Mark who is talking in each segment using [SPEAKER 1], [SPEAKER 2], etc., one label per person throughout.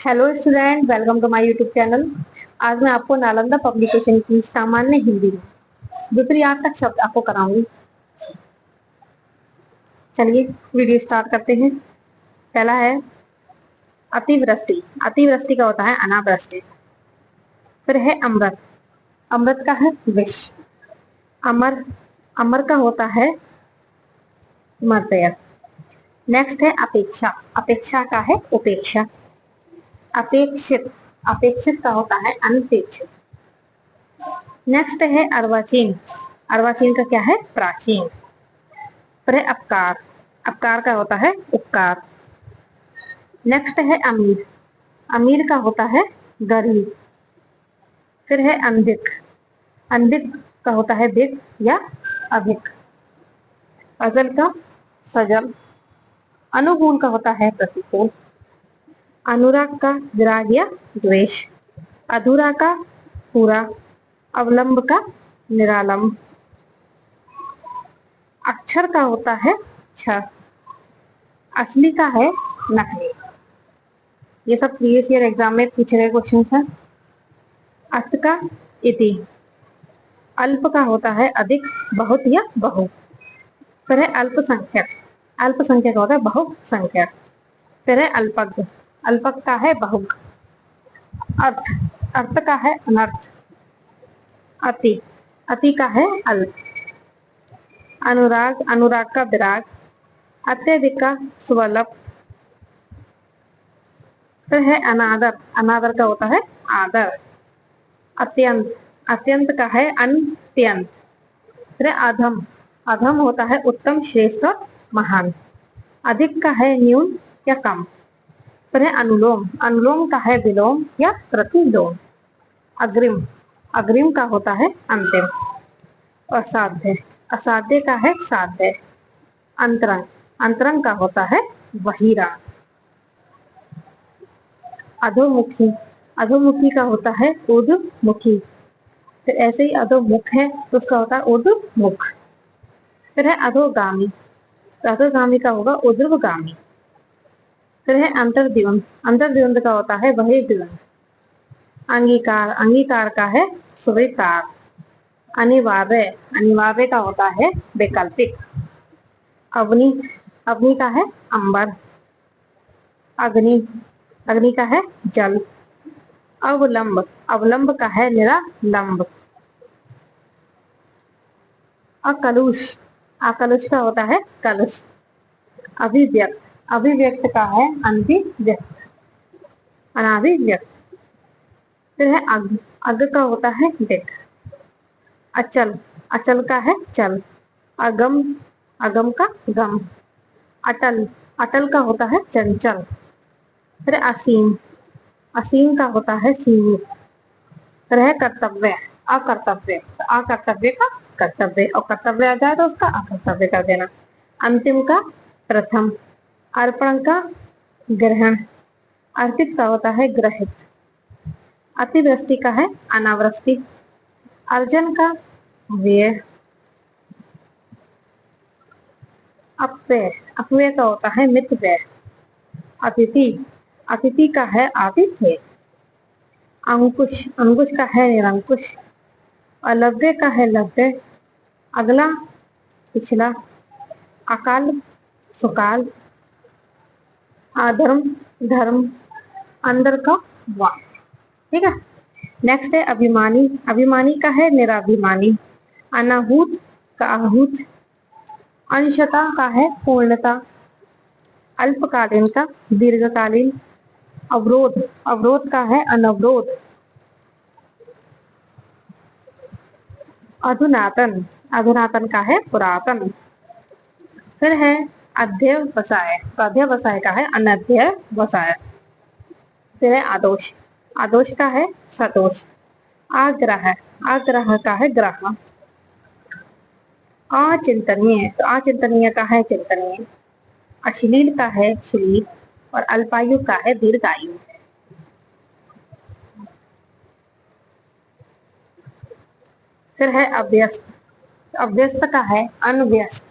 [SPEAKER 1] Hello student, welcome to my YouTube channel. आज मैं आपको नालंदा पब्लिकेशन की सामान्य हिंदी में विपर्यार्थक शब्द आपको कराऊंगी। चलिए वीडियो स्टार्ट करते हैं। पहला है अतिवृष्टि। अतिवृष्टि का होता है अनावृष्टि। फिर है अमृत। अमृत का है विष। अमर। अमर का होता है मर्त्य। नेक्स्ट है अपेक्षा। अपेक्षा का है उपेक्षा। अपेक्षित। अपेक्षित का होता है अनपेक्षित। नेक्स्ट है अर्वाचीन। अर्वाचीन का क्या है प्राचीन। फिर है अपकार। अपकार का होता है उपकार। नेक्स्ट है अमीर। अमीर का होता है गरीब। फिर है अनभिक। अनभिक का होता है भिक या अभिक। अजल का सजल। अनुकूल का होता है प्रतिकूल। अनुराग का विराग या द्वेष। अधूरा का पूरा। अवलंब का निरालंब। अक्षर का होता है क्षर। असली का है नकली। ये सब प्रीवियस ईयर एग्जाम में पूछे गए क्वेश्चन हैं। अस्त का इति। अल्प का होता है अधिक, बहुत या बहु। फिर है अल्पसंख्यक। अल्पसंख्यक होता है बहुसंख्यक। फिर है अल्पज्ञ। अल्पक का है बहुक। अर्थ। अर्थ का है अनर्थ। अति। अति का है अल्प। अनुराग। अनुराग का विराग। अत्यधिक का स्वल्प। फिर है अनादर। अनादर का होता है आदर। अत्यंत। अत्यंत का है अत्यंत। फिर अधम। अधम होता है उत्तम, श्रेष्ठ और महान। अधिक का है न्यून या कम। फिर है अनुलोम। अनुलोम का है विलोम या प्रतिलोम। अग्रिम। अग्रिम का होता है अंतिम। असाध्य। असाध्य का है साध्य। अंतरंग। अंतरंग का होता है बहिरा। अधोमुखी। अधोमुखी का होता है ऊर्ध्वमुखी। फिर ऐसे ही अधोमुख है तो उसका होता है ऊर्ध्वमुख। फिर है अधोगामी। तो अधोगामी का होगा ऊर्ध्वगामी। फिर है अंतर्द्वंद। अंतर्द्वंद का होता है वही द्वंद। अंगीकार। अंगीकार का है स्वीकार। अनिवार्य। अनिवार्य का होता है वैकल्पिक। अवनि। अवनि का है अंबर। अग्नि। अग्नि का है जल। अवलंब। अवलंब का है निरालंब। अकलुष। अकलुष का होता है कलुष। अभिव्यक्त। अभिव्यक्त का है अनभिव्यक्त, अनाभिव्यक्त। फिर है अग। अग का होता है दिक। अचल। अचल का है चल। अगम। अगम का गम। अटल। अटल का होता है चंचल। फिर असीम। असीम का होता है सीमित। फिर है कर्तव्य। अकर्तव्य। तो अकर्तव्य का कर्तव्य और कर्तव्य आ जाए तो उसका अकर्तव्य कर देना। अंतिम का प्रथम। अर्पण का ग्रहण। अर्पित का होता है ग्रहित। अतिवृष्टि का है अनावृष्टि। अर्जन का व्यय। अपव्यय। अपव्यय का होता है मित व्यय। अतिथि। अतिथि का है आतिथ्य। अंकुश। अंकुश का है निरंकुश। अलव्य का है लव्य। अगला पिछला। अकाल सुकाल। अधर्म धर्म। अंदर का वाक। ठीक है। नेक्स्ट है अभिमानी। अभिमानी का है निराभिमानी। अनाहूत का आहूत। अंशता का है पूर्णता। अल्पकालीन का दीर्घकालीन। अवरोध। अवरोध का है अनवरोध। अधुनातन। अधुनातन का है पुरातन। फिर है अध्यवसाय। तो अध्यवसाय का है अनध्यवसाय। फिर है आदोष। आदोष का है सदोष। आग्रह। आग्रह का है ग्रह। अचिंतनीय। तो अचिंतनीय का है चिंतनीय। अश्लील का है श्लील और अल्पायु का है दीर्घायु। फिर है अव्यस्त। अव्यस्त का है अनव्यस्त।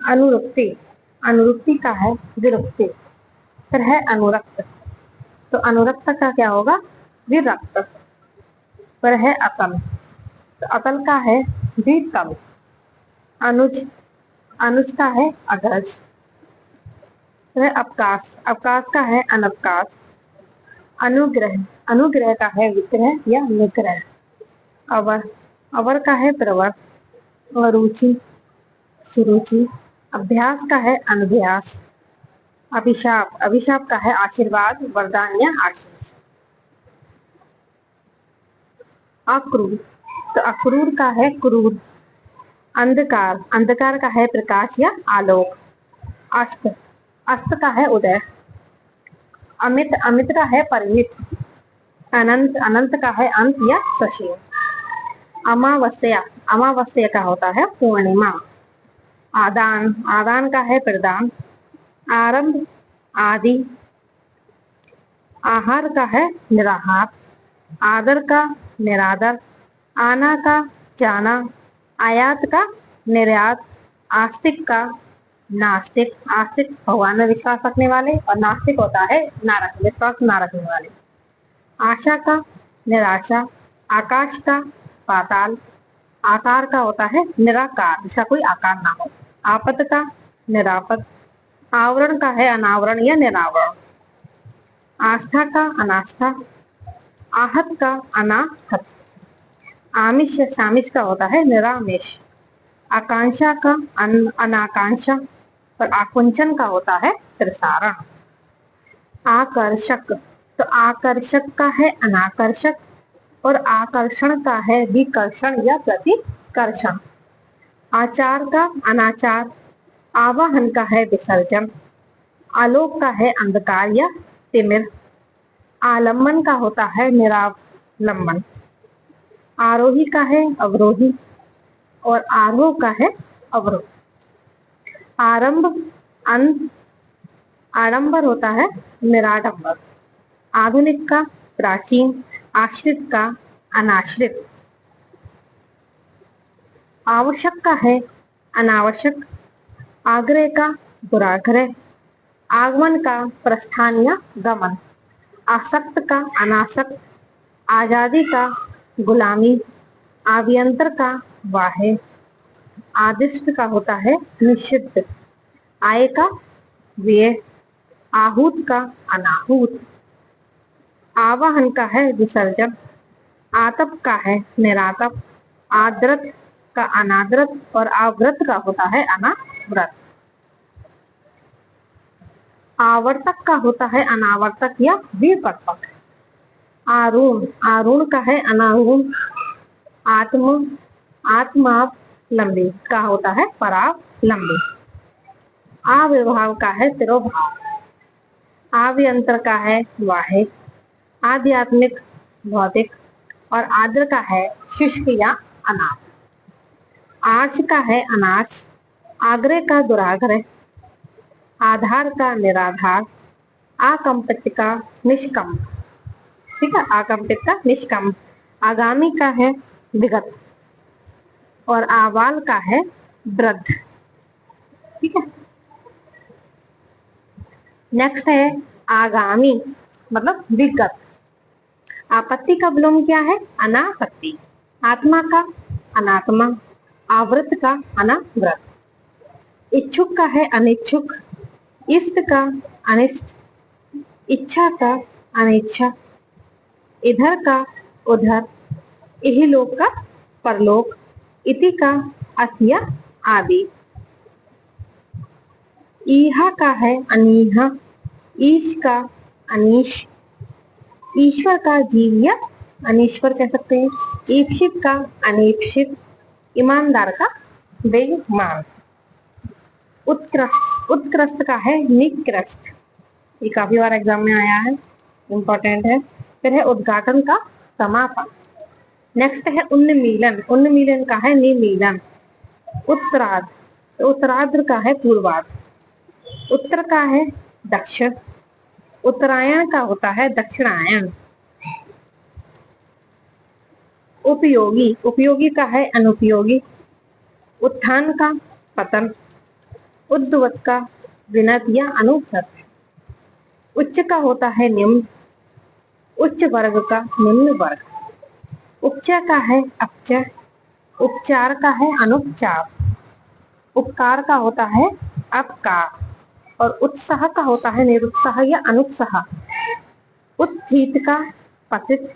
[SPEAKER 1] अनुरुक्ति। अनुरुक्ति का है विरुक्ति। फिर है अनुरक्त। तो अनुरक्त का क्या होगा? विरक्त। पर है अतल, तो अतल का है वितल। अनुज, अनुज का है अग्रज। तो है अवकाश, अवकाश का है अनवकाश। अनुग्रह, अनुग्रह का है विग्रह या निग्रह। अवर, अवर का है प्रवर। अरुचि, सुरुचि। अभ्यास का है अनभ्यास। अभिशाप, अभिशाप का है आशीर्वाद, वरदान या आशीष। अक्रूर, तो अक्रूर का है क्रूर। अंधकार, अंधकार का है प्रकाश या आलोक। अस्त, अस्त का है उदय। अमित, अमित का है परिमित। अनंत, अनंत का है अंत या ससीम। अमावस्या, अमावस्या का होता है पूर्णिमा। आदान, आदान का है प्रदान। आरंभ, आदि। आहार का है निराहार। आदर का निरादर। आना का जाना। आयात का निर्यात। आस्तिक का नास्तिक, आस्तिक भगवान में विश्वास रखने वाले, और नास्तिक होता है विश्वास ना रखने वाले। आशा का निराशा। आकाश का पाताल। आकार का होता है निराकार, जिसका कोई आकार ना हो। आपद का निरापद। आवरण का है अनावरण या निरावरण। आस्था का अनास्था। आहत का अनाहत। आमिष, सामिष का होता है निरामिष। आकांक्षा का अनाकांक्षा, और आकुंचन का होता है प्रसारण। आकर्षक, तो आकर्षक का है अनाकर्षक, और आकर्षण का है विकर्षण या प्रतिकर्षण। आचार का अनाचार। आवाहन का है विसर्जन। आलोक का है अंधकार या तिमिर। आलम्बन का होता है निरालंबन। आरोही का है अवरोही, और आरोह का है अवरोह। आरंभ, अंत। आडंबर होता है निराडंबर। आधुनिक का प्राचीन। आश्रित का अनाश्रित। आवश्यक का है अनावश्यक। आग्रह का दुराग्रह। आगमन का प्रस्थान या गमन। आसक्त का अनासक्त। आजादी का गुलामी। आभ्यंतर का बाह्य। आदिष्ट का होता है निषिद्ध। आय का व्यय। आहूत का अनाहूत। आवाहन का है विसर्जन। आतप का है निरातप। आद्रत का अनाद्रत, और आवृत का होता है अनाव्रत। आवर्तक का होता है अनावर्तक या विपर्तक। आरूढ़, आरूढ़ का है अनारूढ़। आत्म, आत्मावलंबी का होता है परावलंबी। आविर्भाव का है तिरोभाव। आव्यंतर का है वाहे। आध्यात्मिक भौतिक, और आद्र का है शुष्क या अनाथ। आर्ष का है अनाश। आग्रह का दुराग्रह। आधार का निराधार। आकंपित का निष्कंप, ठीक है, आकंपित का निष्कंप। आगामी का है विगत, और आवाल का है वृद्ध, ठीक है। नेक्स्ट है आगामी, मतलब विगत। आपत्ति का विलोम क्या है? अनापत्ति। आत्मा का अनात्मा। आवृत का अनावृत। इच्छुक का है अनिच्छुक। इष्ट का अनिष्ट। इच्छा का अनिच्छा। इधर का उधर। इहलोक का परलोक। इति का अथया आदि। ईहा का है अनीहा। ईश का अनीश। ईश्वर का जीव या अनीश्वर कह सकते हैं। ईप्सित का अनीप्सित। ईमानदार का बेईमान। उत्कृष्ट, उत्कृष्ट का है निकृष्ट। ये काफी बार एग्जाम में आया है, इंपॉर्टेंट है। फिर है उद्घाटन का समापन। नेक्स्ट है उन्मीलन, उन्मीलन का है निमीलन। उत्तरार्ध, तो उत्तरार्ध का है पूर्वार्ध। उत्तर का है दक्षिण। उत्तरायण का होता है दक्षिणायन। उपयोगी, उपयोगी का है अनुपयोगी। उत्थान का पतन। उद्धवत का विनत या अनुव्रत। उच्च का होता है निम्न। उच्च वर्ग का निम्न वर्ग। उपचय का है अपचय, उपचार का है अनुपचार, उपकार का होता है अपकार, और उत्साह का होता है निरुत्साह या अनुत्साह। उत्थित का पतित,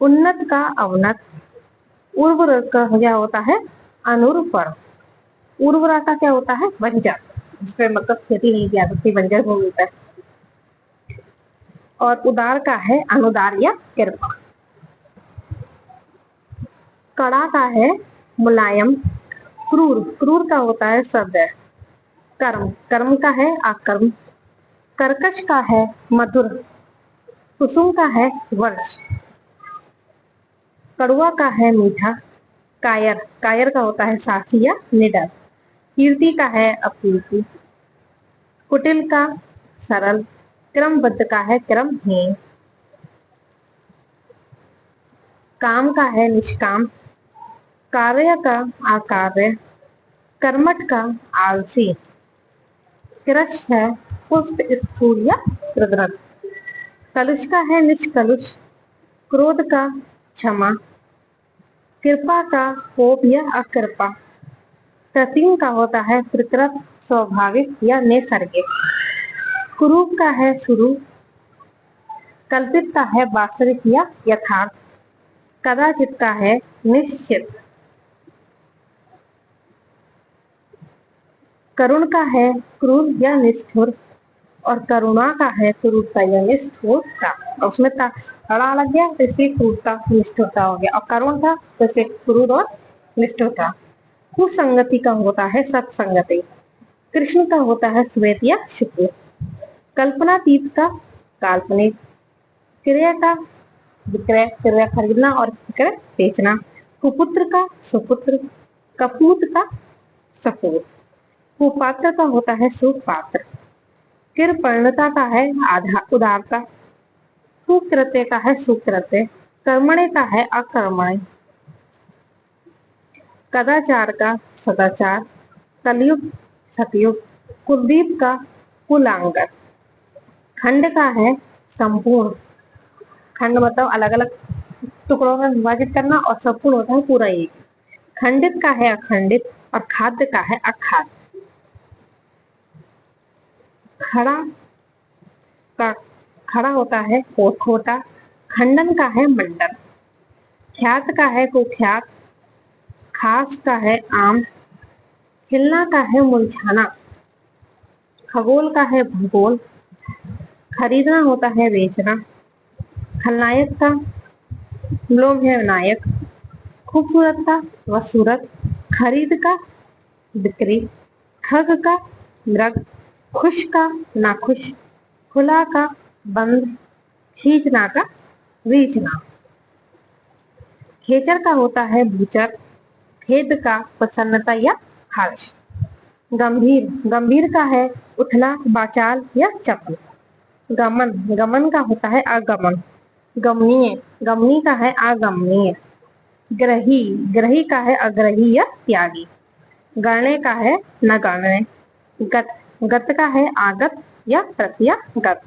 [SPEAKER 1] उन्नत का अवनत, उर्वर का क्या होता है अनुर्वर, उर्वरा का क्या होता है बंजर, जिसपे मतलब खेती नहीं की जा सकती, बंजर भूमि पर। और उदार का है अनुदार या कृपा। कड़ा का है मुलायम, क्रूर, क्रूर का होता है सदैव। कर्म, कर्म का है आकर्म। कर्कश का है मधुर, कुसुम का है वर्ष। कड़ुआ का है मीठा। कायर, कायर का होता है साहसी या निडर। कीर्ति का है अकीर्ति। कुटिल का सरल। क्रमबद्ध का है क्रमहीन। काम का है निष्काम। कार्य का अकार्य। कर्मठ का आलसी। कृश है पुष्ट स्थूल या रुद्रक। कलुष का है निष्कलुष। क्रोध का क्षमा। कृपा का कोप या अकृपा। कृत्रिम का होता है प्रकृत, स्वाभाविक या नैसर्गिक। कुरूप का है स्वरूप। कल्पित का है वास्तविक या यथार्थ। कदाचित का है निश्चित। करुण का है क्रूर या निष्ठुर, और करुणा का है क्रूरता या निष्ठुरता। और उसमें तड़ा लग गया तो इससे क्रूरता निष्ठुरता हो गया, और करुण था तो इससे क्रूर और निष्ठुरता। कुसंगति का होता है सत्संगति। कृष्ण का होता है श्वेत या शुक्ल। कल्पनातीत का काल्पनिक। क्रिया का विक्रय, क्रिया खरीदना और विक्रय बेचना। कुपुत्र का सुपुत्र। कपूत का सपूत। कुपात्र का होता है सुपात्र। कृपणता का है उदारता। कुकृत्य का है सुकृत्य। कर्मण्य का है अकर्मण्य। कदाचार का सदाचार। कलयुग सतयुग। कुलदीप का कुलांगर। खंड का है संपूर्ण। खंड मतलब अलग अलग टुकड़ों में विभाजित करना, और संपूर्ण होता है पूरा एक। खंडित का है अखंडित, और खाद्य का है अखाद्य। खड़ा का खड़ा होता है खोटा। खंडन का है मंडन। ख्यात का है कुख्यात। खास का है आम। खिलना का है मुरझाना। खगोल का है भूगोल। खरीदना होता है बेचना। खलनायक का लोभ है नायक। खूबसूरत का वसूरत। खरीद का बिक्री। खग का मृग। खुश का नाखुश। खुला का बंद। खींचना का रीचना। खेचर का होता है भूचर। खेद का प्रसन्नता या हर्ष। गंभीर, गंभीर का है उथला बाचाल या चपल। गमन, गमन का होता है आगमन। गमनीय, गमनी का है आगमनीय। ग्रही, ग्रही का है अग्रही या त्यागी। गणने का है न गणने। गत, गत का है आगत या प्रत्यागत।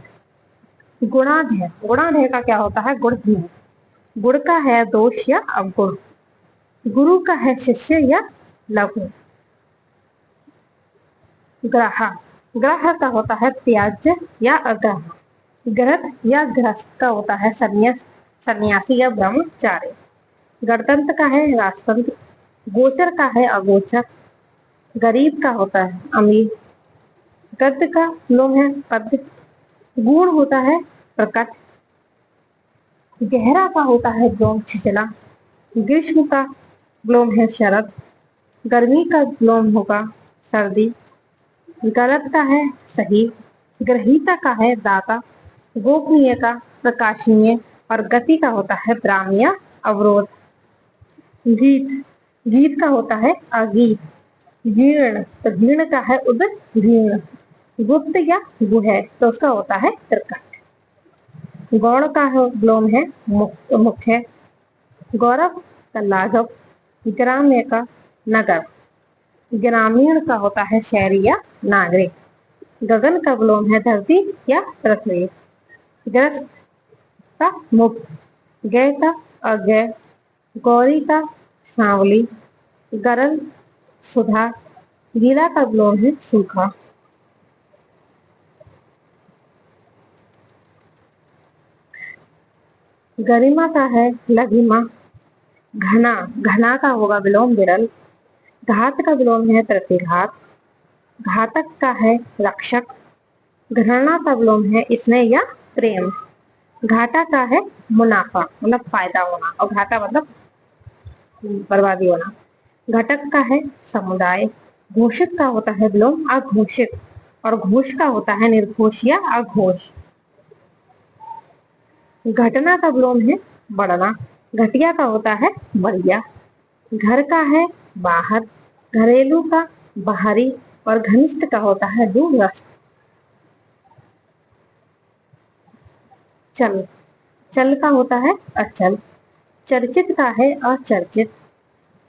[SPEAKER 1] गुणाढ्य, गुणाढ्य का क्या होता है गुणहीन। गुण का है दोष या अवगुण। गुरु का है शिष्य या लघु। ग्रह, ग्रह का होता है त्याज्य या अग्रह। ग्रह या गृहस्थ का होता है संन्यास, सन्यासी या ब्रह्मचारी। गणतंत्र का है राजतंत्र। गोचर का है अगोचर। गरीब का होता है अमीर। गद्य का लोम है पद्य। गूढ़ होता है प्रकट। गहरा का होता है ग्लोम छिचला। ग्रीष्म का ग्लोम है शरद। गर्मी का ग्लोम होगा सर्दी। गलत का है सही। ग्रहीता का है दाता। गोपनीय का प्रकाशनीय, और गति का होता है ब्राह्म्य अवरोध। गीत, गीत का होता है अगीत। जीर्ण, तो जीर्ण का है उदजीर्ण। गुप्त या गुह, तो उसका होता है प्रकट। गौड़ का है ग्लोम है मुख्य। गौरव का लाघव। ग्राम्य का नगर। ग्रामीण का होता है शहरी या नागरिक। गगन का ग्लोम है धरती या पृथ्वी। ग्रस्त, का मुक्त, गय का अगय, गौरी का सांवली, गरल सुधा, गीला का विलोम है सूखा। गरिमा का है लघिमा, घना, घना का होगा विलोम विरल, घात का विलोम है प्रतिघात, घातक का है रक्षक, घृणा का विलोम है स्नेह या प्रेम, घाटा का है मुनाफा मतलब फायदा होना, और घाटा मतलब बर्बादी होना, घटक का है समुदाय, घोषित का होता है विलोम अघोषित, और घोष का होता है निर्घोष या अघोष। घटना का विलोम है बढ़ना, घटिया का होता है बढ़िया, घर का है बाहर, घरेलू का बाहरी, और घनिष्ठ का होता है दूरस्थ। चल, चल का होता है अचल, चर्चित का है अचर्चित,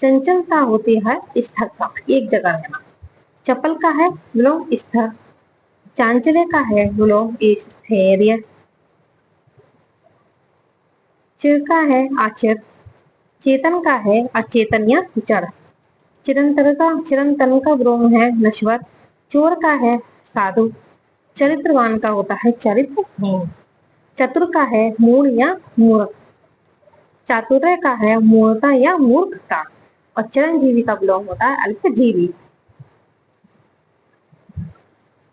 [SPEAKER 1] चंचलता होती है स्थिरता एक जगह रहना, चपल का है विलोम स्थिर, चांचल्य का है विलोम स्थैर्य, चिर का है आचिर, चेतन का है अचेतन या जड़, चिरंतन का विलोम है नश्वर, चोर का है साधु, चरित्रवान का होता है चरित्रहीन, चतुर का है मूढ़ या मूर्ख, चातुर्य का है मूर्खता या मूर्खता, और चिरंजीवी का विलोम होता है अल्पजीवी।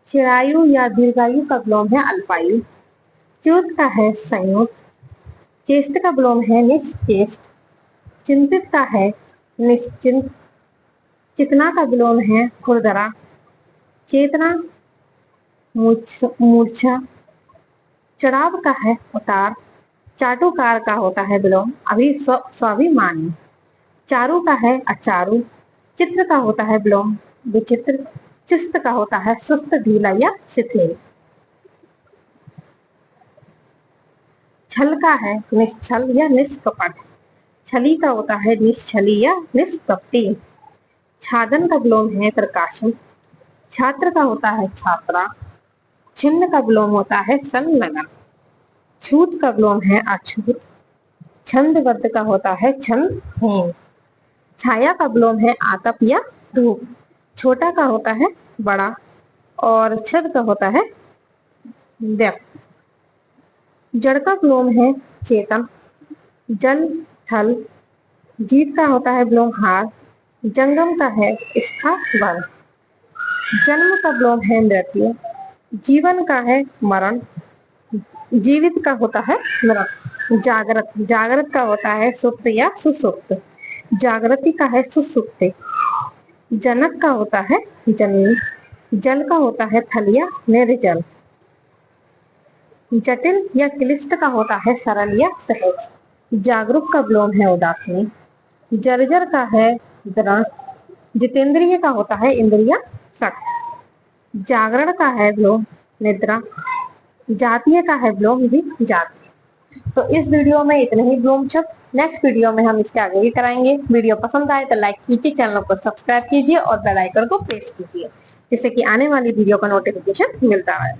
[SPEAKER 1] चिरायु या दीर्घायु का विलोम है अल्पायु, च्युत का है संयुक्त, चेष्ट का विलोम है निश्चेष्ट, चिंतित का है निश्चिंत, चितना का विलोम है खुरदरा, चेतना मूर्छा, चढ़ाव का है उतार, चाटुकार का होता है विलोम अभी स्वाभिमानी, चारु का है अचारु, चित्र का होता है विलोम विचित्र, चुस्त का होता है सुस्त ढीला या शिथिल, छल का है निश्छल या निष्कपट, छली का होता है निश्छली या निष्कपटी, छादन का विलोम है प्रकाशन, छात्र का होता है छात्रा, छिन्न का विलोम होता है संलग्न, छूत का विलोम है अछूत, छंदबद्ध का होता है छंदहीन, छाया का विलोम है आतप या धूप, छोटा का होता है बड़ा, और छद का होता है व्यक्त, जड़ का विलोम है चेतन, जल थल, जीत का होता है विलोम हार, जंगम का है स्थावर, जन्म का विलोम है मृत्यु, जीवन का है मरण, जीवित का होता है मृत, जागृत, जागृत का होता है सुप्त या सुसुप्त, जागृति का है सुसुप्ति, जनक का होता है जननी, जल का होता है थल या निर्जल, जटिल या क्लिष्ट का होता है सरल या सहज, जागरूक का विलोम है उदासीन, जर्जर का है दृढ़, जितेंद्रिय का होता है इंद्रिया सख्त, जागरण का है विलोम निद्रा, जातीय का है विलोम भी जाति। तो इस वीडियो में इतने ही विलोम शब्द, नेक्स्ट वीडियो में हम इसके आगे भी कराएंगे। वीडियो पसंद आए तो लाइक कीजिए, चैनल को सब्सक्राइब कीजिए और बेल आइकन को प्रेस कीजिए, जिससे कि आने वाली वीडियो का नोटिफिकेशन मिलता है।